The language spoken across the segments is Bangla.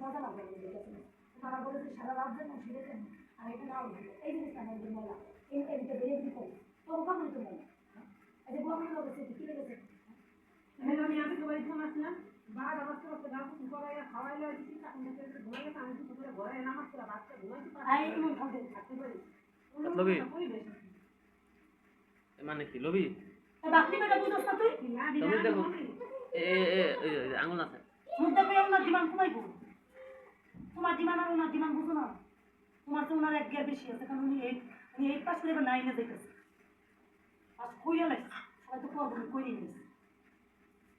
মজা লাগবে তারা বলেছে সারা রাত যেন ছিঁড়ে দেন আর এটা নাও এই জিনিসটা আমাদের মেলা এইটা বেরিয়ে দিতে হবে তো ওখান তো মেলা এই যে বলতে গেছে কি লেগেছে আমি আগে সবাই ফোন আসলাম বাদ অবস্থা করতে গাছ করাইয়া খাওয়াইলে দিছি তখন দেখে ঘুমাইলে আমি দুপুরে ঘরে নামাজ পড়া বাচ্চা ঘুমাইতে পারে আই এমন থাকে থাকতে পারি লবি মানে কি লবি বাকলি বেটা বুঝছ না তুই তুমি দেখো এই আঙুল আছে মুদ্দা পেয়ে ওনার ডিমান্ড কমাইবো তোমার ডিমান্ড আর ওনার ডিমান্ড বুঝো না তোমার তো ওনার এক গিয়ার বেশি আছে কারণ উনি এইট পাস করে এবার 9 এ যাইতেছে আজ কইয়া লাগছে সবাই তো করবো কইরে নিয়েছে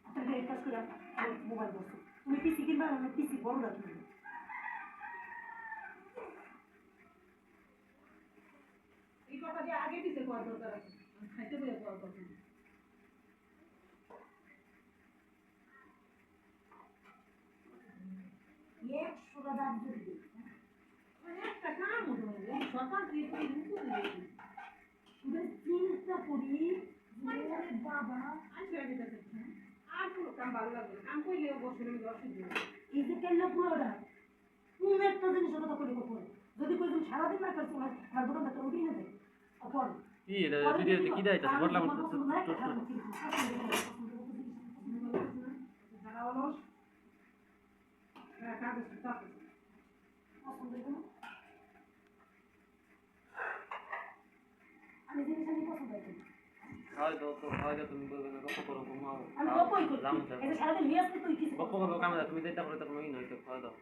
আপনাকে 8 পাস করে মোবাইল বসছো তুমি পিসি কিনবা আমি পিসি বড়টা কিনবো এই কথা যে আগে দিতে কর দরকার আছে খাইতে বলে কর দরকার এক সুরাদার যদি একটা কাম হলো সরকার দিয়ে চিন্তা করি ওরে বাবা আর কোনো কাম ভালো লাগবে কাম করলে বছরে অসুবিধা এই যে কেন পুরোটা তুমি একটা জিনিসের কথা করি কখন যদি কই তুমি সারাদিন না করছো আমার দোকানটা তো উঠিয়ে নেবে অপর কি এটা ভিডিওতে কি দাইতাছে বললাম যারা অলস কাগজ তাপ আমি জিনিস আমি পছন্দ করি হয়তো তুমি বলবে না গপ্প করো ঘুমাও আমি গপ্পই করি এই যে সারাদিন নিয়ে আসতে তুই কিছু গপ্প করবো কামে তুমি যেটা করে তখন ওই নয় তো খাওয়া দাও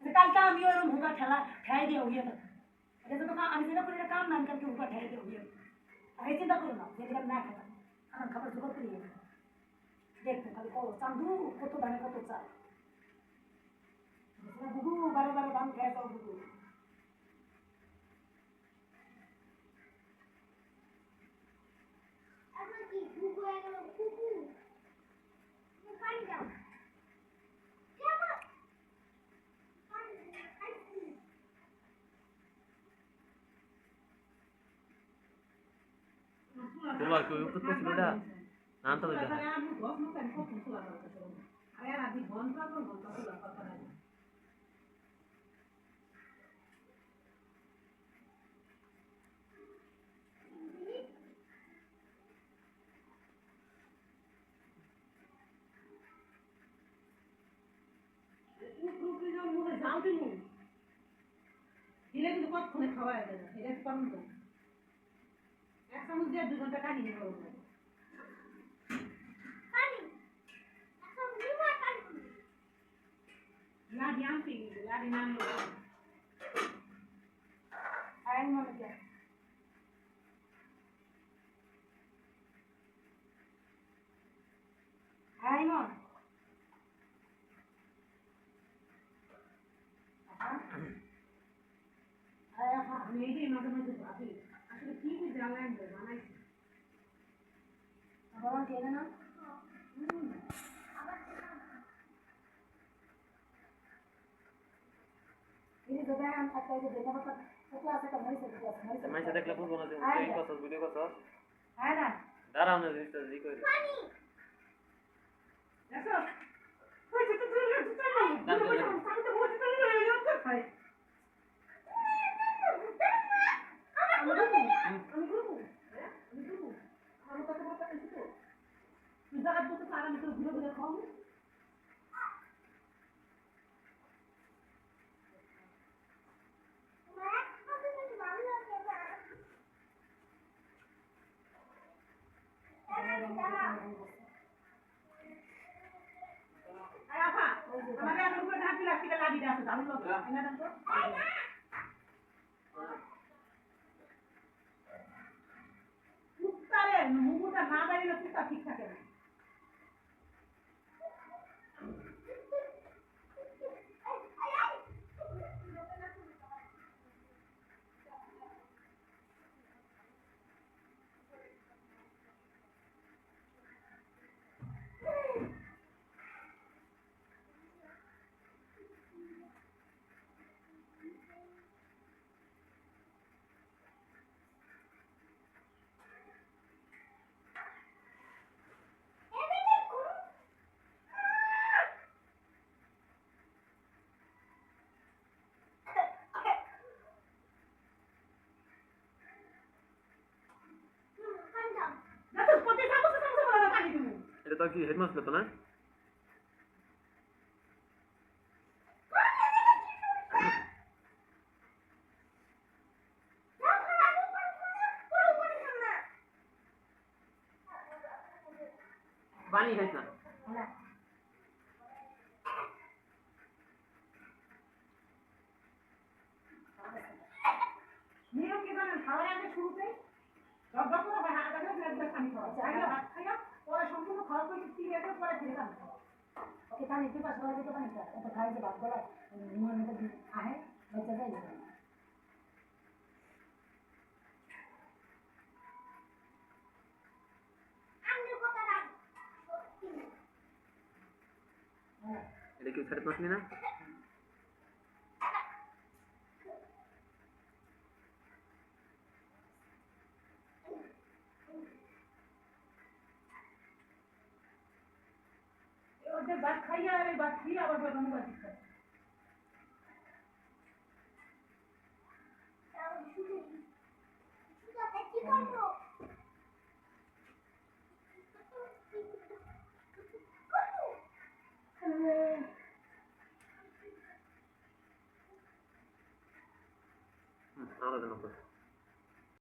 কালকে আমি ওরকম হুকা ঠেলাই দিয়ে হইয়া থাকি এটা তো আমি যেটা করি এটা কাম না আমি কালকে হুকা ঠেলাই দিয়ে হইয়া আর এই চিন্তা করো না যেটা না খেলাম আমার খাবার জোগাড় করি দেখবো খালি কত চান্দু কত দামে কত চাল গুগু বারে বারে দাম খেয়ে যাও গুগু তোমার কি উপর তো ছিল না নাম তো দেখা আমি ঘর মতো আমি কত খোলা করতে আরে আর আদি ঘন্টা খোলা করতে না দিলে কিন্তু কতক্ষণে খাওয়া যাবে না এটা একটু কম তো এক চামচ দিয়ে 2 ঘন্টা কাটি নিয়ে করবো লাডি আনছি লাডি নাম আইন মনে কে আইন আমি এই মাঝে মাঝে ভাবি আসলে কি কি জ্বালায় বানাইছি বাবা কেন না ini juga yang apa itu dia apa itu apa kamu itu Maisa দেখলে বুঝবো না যে এই কথা ভিডিও কথা ada দাঁড়াও না জিনিসটা ই করে দেখো কই তো তুই আমি তো বলতে তো ইয়ে করতে মুখটা না বাইরে কুত্তা ঠিক থাকে না তো কি হেডমাস্টার তো না পানি খাইছ না নিয়ম কি জানেন খাওয়ার আগে শুরুতে ডক করে ভাই হাত আগে প্লেট পানি খাওয়া আগে ভাত খাইয়া পরে সম্পূর্ণ খাওয়া করে দিয়ে এরপর পরে খেয়ে খান ওকে পানি একটু পাশ করা দিতে পানি এটা খাই যে ভাত গলায় নিয়মিত আহে বেঁচে যায় না এটা কি সাড়ে পাঁচ না ওদের ভাত খাইয়া আর এই ভাত খেয়ে আবার প্রথম ভাত খায় আলাদা না